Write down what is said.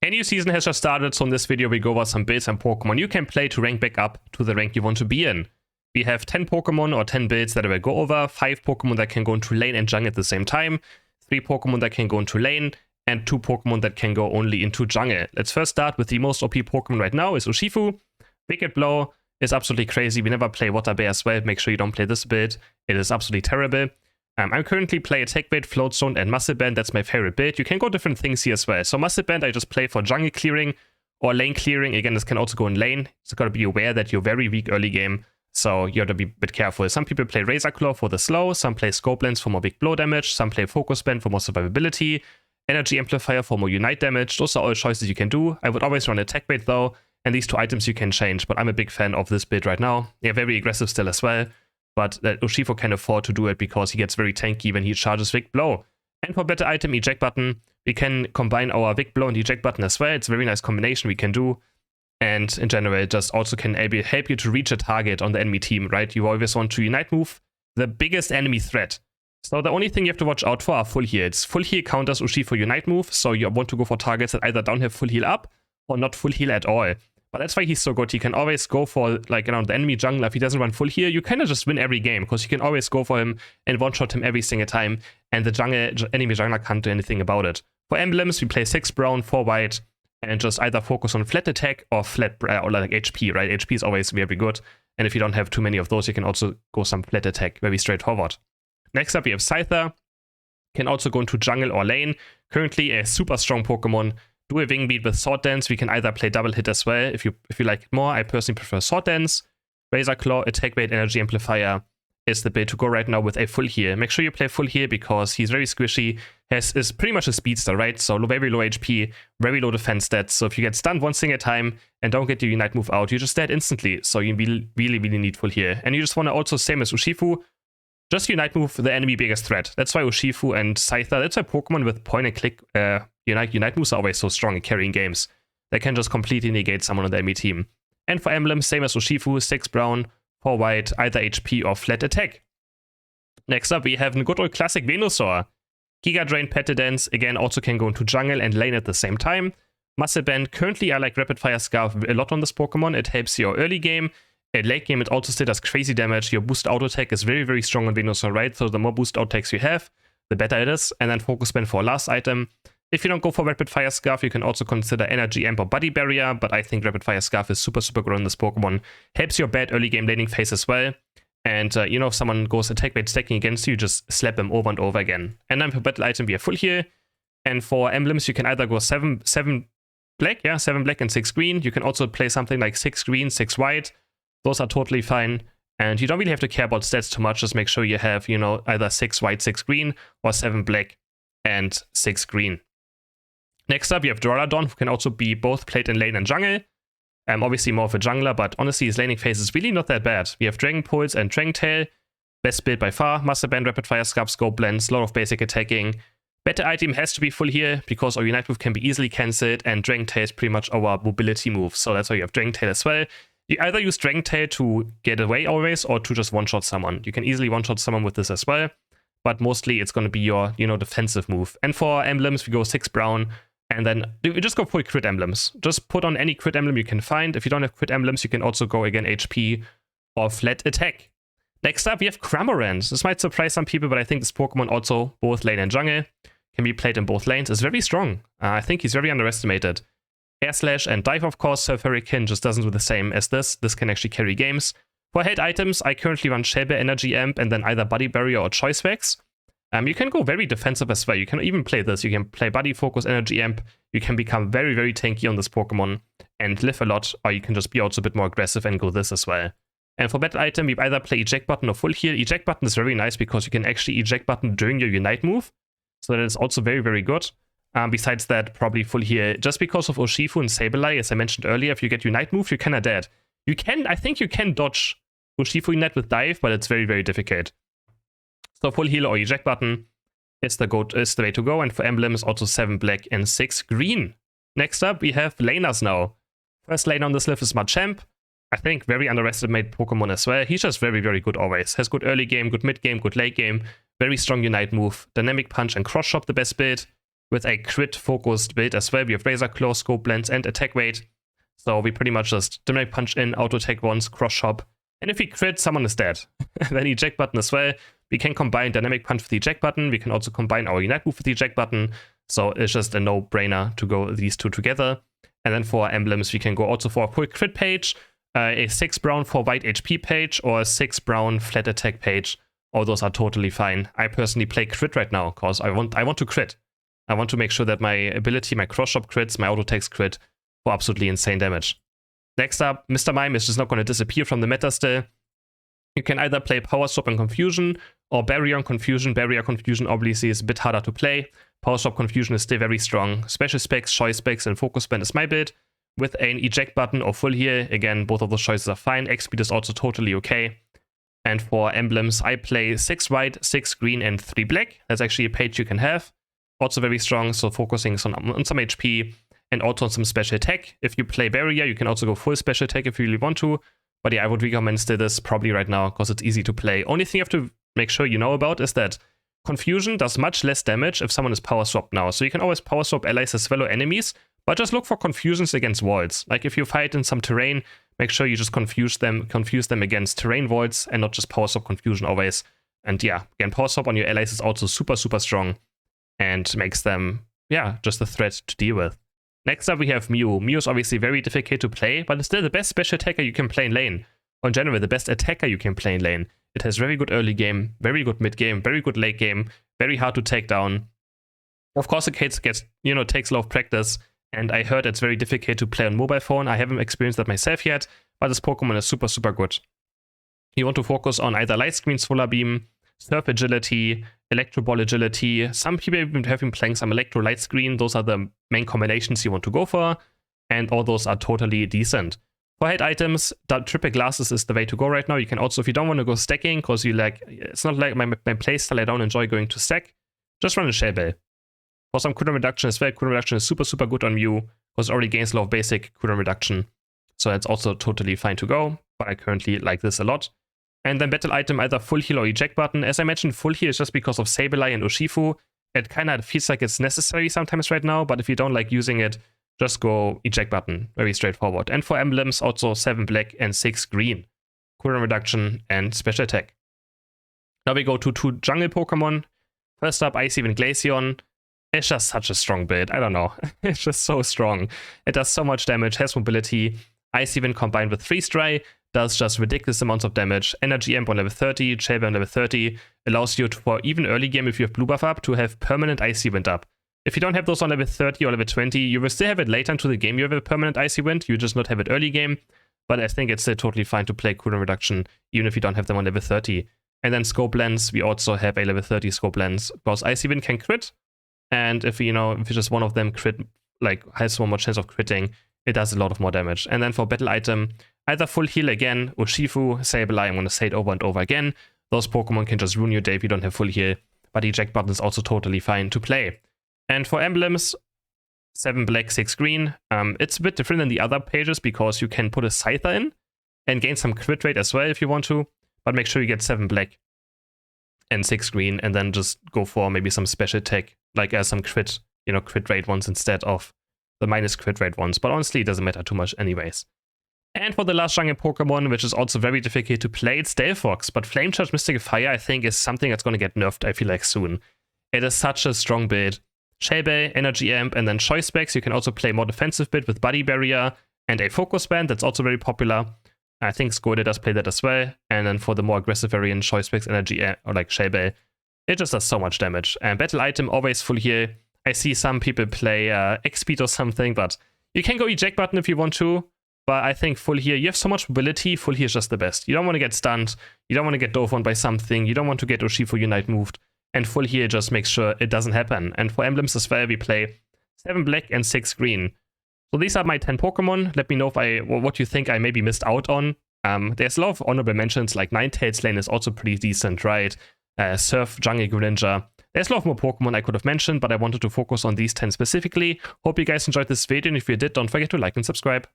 A new season has just started, so in this video we go over some builds and Pokemon you can play to rank back up to the rank you want to be in. We have 10 Pokemon or 10 builds that I will go over, 5 Pokemon that can go into lane and jungle at the same time, 3 Pokemon that can go into lane, and 2 Pokemon that can go only into jungle. Let's first start with the most OP Pokemon right now is Urshifu. Wicked Blow is absolutely crazy. We never play Water Bear as well. Make sure you don't play this build. It is absolutely terrible. I'm currently playing Attack Bait, Float Stone, and Muscle Band. That's my favorite build. You can go different things here as well. So Muscle Band I just play for jungle clearing or lane clearing. Again, this can also go in lane. So got to be aware that you're very weak early game. So you have to be a bit careful. Some people play Razor Claw for the slow. Some play Scope Lens for more big blow damage. Some play Focus Band for more survivability. Energy Amplifier for more Unite damage. Those are all choices you can do. I would always run Attack Bait though. And these 2 items you can change. But I'm a big fan of this build right now. They're very aggressive still as well. But Urshifu can afford to do it because he gets very tanky when he charges Wicked Blow. And for better item, Eject Button, we can combine our Wicked Blow and Eject Button as well. It's a very nice combination we can do. And in general, it just also can help you to reach a target on the enemy team, right? You always want to Unite move the biggest enemy threat. So the only thing you have to watch out for are full heals. Full heal counters Urshifu Unite move, so you want to go for targets that either don't have full heal up or not full heal at all. But that's why he's so good. He can always go for, like, around the enemy jungler. If he doesn't run full heal, you kind of just win every game, because you can always go for him and one-shot him every single time, and the enemy jungler can't do anything about it. For emblems, we play 6 brown, 4 white, and just either focus on flat attack or flat, or like HP, right? HP is always very good, and if you don't have too many of those, you can also go some flat attack, very straightforward. Next up, we have Scyther. Can also go into jungle or lane. Currently a super strong Pokemon. Do a Wing Beat with Sword Dance. We can either play double hit as well if you like it more. I personally prefer Sword Dance. Razor Claw, Attack Bait, Energy Amplifier is the build to go right now with a full heal. Make sure you play full heal because he's very squishy. Is pretty much a speedster, right? So very low HP, very low defense stats. So if you get stunned one single time and don't get your Unite move out, you're just dead instantly. So you really need full heal. And you just want to also, same as Urshifu, just Unite move the enemy biggest threat. That's why Urshifu and Scyther, that's why Pokemon with point and click Unite moves are always so strong in carrying games. They can just completely negate someone on the enemy team. And for emblems, same as Urshifu, 6 brown, 4 white, either HP or flat attack. Next up, we have a good old classic Venusaur. Giga Drain, Petal Dance, again, also can go into jungle and lane at the same time. Muscle Band, currently I like Rapid Fire Scarf a lot on this Pokemon. It helps your early game. At late game, it also still does crazy damage. Your boost auto attack is very strong on Venusaur, right? So the more boost auto attacks you have, the better it is. And then Focus Band for last item. If you don't go for Rapid Fire Scarf, you can also consider Energy Amp or Body Barrier, but I think Rapid Fire Scarf is super good on this Pokemon. Helps your bad early game laning phase as well. And if someone goes Attack Bait stacking against you, just slap them over and over again. And then for battle item, we have full heal. And for emblems, you can either go 7 black, 7 black and 6 green. You can also play something like 6 green, 6 white. Those are totally fine. And you don't really have to care about stats too much. Just make sure you have, either 6 white, 6 green, or 7 black and 6 green. Next up, you have Duraludon, who can also be both played in lane and jungle. Obviously more of a jungler, but honestly, his laning phase is really not that bad. We have Dragon Pulse and Dragon Tail. Best build by far. Muscle Band, Rapid Fire Scarf, Scope Lens, a lot of basic attacking. Better item has to be full here, because our Unite move can be easily cancelled, and Dragon Tail is pretty much our mobility move. So that's why you have Dragon Tail as well. You either use Dragon Tail to get away always, or to just one-shot someone. You can easily one-shot someone with this as well, but mostly it's going to be your, defensive move. And for emblems, we go 6 brown, and then we just go full crit emblems. Just put on any crit emblem you can find. If you don't have crit emblems, you can also go, again, HP or flat attack. Next up, we have Cramorant. This might surprise some people, but I think this Pokemon also, both lane and jungle, can be played in both lanes. Is very strong. I think he's very underestimated. Air Slash and Dive, of course. Surf Hurricane just doesn't do the same as this. This can actually carry games. For head items, I currently run Shellbear, Energy Amp, and then either Body Barrier or Choice Wax. You can go very defensive as well. You can even play this. You can play Body Focus, Energy Amp. You can become very tanky on this Pokemon and live a lot, or you can just be also a bit more aggressive and go this as well. And for battle item, we either play Eject Button or Full Heal. Eject Button is very nice because you can actually Eject Button during your Unite move. So that is also very good. Besides that, probably full heal. Just because of Urshifu and Sableye, as I mentioned earlier, if you get Unite move, you're kinda dead. I think you can dodge Urshifu Unite with Dive, but it's very difficult. So full heal or Eject Button is the way to go. And for emblems, also 7 black and 6 green. Next up, we have laners now. First lane on this list is Machamp. I think very underestimated Pokemon as well. He's just very good always. Has good early game, good mid game, good late game. Very strong Unite move. Dynamic Punch and Cross Chop, the best build. with a crit-focused build as well. We have Razor Claw, Scope Lens, and Attack Weight. So we pretty much just Dynamic Punch in, Auto Attack once, Cross Chop. And if we crit, someone is dead. Then Eject Button as well. We can combine Dynamic Punch with the Eject Button. We can also combine our Unite move with the Eject Button. So it's just a no-brainer to go these two together. And then for emblems, we can go also for a full crit page, a 6 brown for white HP page, or a 6 brown flat attack page. All those are totally fine. I personally play crit right now because I want to crit. I want to make sure that my ability, my cross chop crits, my auto attacks crit for absolutely insane damage. Next up, Mr. Mime is just not going to disappear from the meta still. You can either play Power Swap and Confusion or Barrier and Confusion. Barrier Confusion obviously is a bit harder to play. Power Swap Confusion is still very strong. Special Specs, Choice Specs, and Focus Band is my build. With an Eject Button or Full Heal, again, both of those choices are fine. X-Speed is also totally okay. And for emblems, I play 6 white, 6 green, and 3 black. That's actually a page you can have. Also very strong, so focusing on some HP and also on some special attack. If you play Barrier, you can also go full special attack if you really want to. But yeah, I would recommend still this probably right now because it's easy to play. Only thing you have to make sure you know about is that Confusion does much less damage if someone is power swapped now. So you can always power swap allies as well or enemies, but just look for confusions against walls. Like if you fight in some terrain, make sure you just confuse them against terrain voids and not just power swap Confusion always. And yeah, again, power swap on your allies is also super, super strong and makes them, yeah, just a threat to deal with. Next up, we have Mew. Mew is obviously very difficult to play, but it's still the best special attacker you can play in lane. Or in general, the best attacker you can play in lane. It has very good early game, very good mid game, very good late game, very hard to take down. Of course, it takes a lot of practice, and I heard it's very difficult to play on mobile phone. I haven't experienced that myself yet, but this Pokemon is super, super good. You want to focus on either Light Screen, Solar Beam, Surf Agility, Electro Ball Agility. Some people have been playing some Electro Light Screen. Those are the main combinations you want to go for, and all those are totally decent. For head items, triple glasses is the way to go right now. You can also, if you don't want to go stacking, because you like, it's not like my playstyle, I don't enjoy going to stack, just run a Shell Bell. For some cooldown reduction as well, cooldown reduction is super, super good on Mew, because it already gains a lot of basic cooldown reduction. So that's also totally fine to go, but I currently like this a lot. And then battle item, either Full Heal or Eject Button. As I mentioned, Full Heal is just because of Sableye and Urshifu. It kind of feels like it's necessary sometimes right now, but if you don't like using it, just go Eject Button, very straightforward. And for emblems, also 7 black and 6 green. Cooldown reduction and special attack. Now we go to 2 jungle Pokemon. First up, Icy Wind Glaceon. It's just such a strong build, I don't know. It's just so strong. It does so much damage, has mobility. Icy Wind combined with Freeze Dry does just ridiculous amounts of damage. Energy Amp on level 30, Shell Bell on level 30 allows you to, for even early game if you have blue buff up, to have permanent Icy Wind up. If you don't have those on level 30 or level 20, you will still have it later into the game. You have a permanent Icy Wind, you just not have it early game. But I think it's still totally fine to play cooldown reduction, even if you don't have them on level 30. And then Scope Lens, we also have a level 30 Scope Lens, because Icy Wind can crit. And if if just one of them crit, like has one more chance of critting, it does a lot of more damage. And then for battle item, either Full Heal again, Urshifu, Sableye, I'm going to say it over and over again. Those Pokemon can just ruin your day if you don't have Full Heal. But Eject Button is also totally fine to play. And for emblems, 7 black, 6 green. It's a bit different than the other pages because you can put a Scyther in and gain some crit rate as well if you want to. But make sure you get 7 black and 6 green and then just go for maybe some special attack, like some crit rate ones instead of the minus crit rate ones. But honestly, it doesn't matter too much anyways. And for the last jungle Pokemon, which is also very difficult to play, it's Delphox. But Flame Charge Mystic Fire, I think, is something that's going to get nerfed, I feel like, soon. It is such a strong build. Shell Bell, Energy Amp, and then Choice Specs. You can also play more defensive build with Body Barrier and a Focus Band. That's also very popular. I think Scoida does play that as well. And then for the more aggressive variant, Choice Specs, Energy Amp, or like Shell Bell, it just does so much damage. And battle item, always Full Heal. I see some people play X-Speed or something, but you can go Eject Button if you want to. But I think Full Heal, you have so much mobility, Full Heal is just the best. You don't want to get stunned. You don't want to get dove on by something. You don't want to get Urshifu Unite moved. And Full Heal just makes sure it doesn't happen. And for emblems as well, we play 7 black and 6 green. So these are my 10 Pokemon. Let me know what you think I maybe missed out on. There's a lot of honorable mentions, like Ninetales lane is also pretty decent, right? Surf, Jungle Greninja. There's a lot more Pokemon I could have mentioned, but I wanted to focus on these 10 specifically. Hope you guys enjoyed this video, and if you did, don't forget to like and subscribe.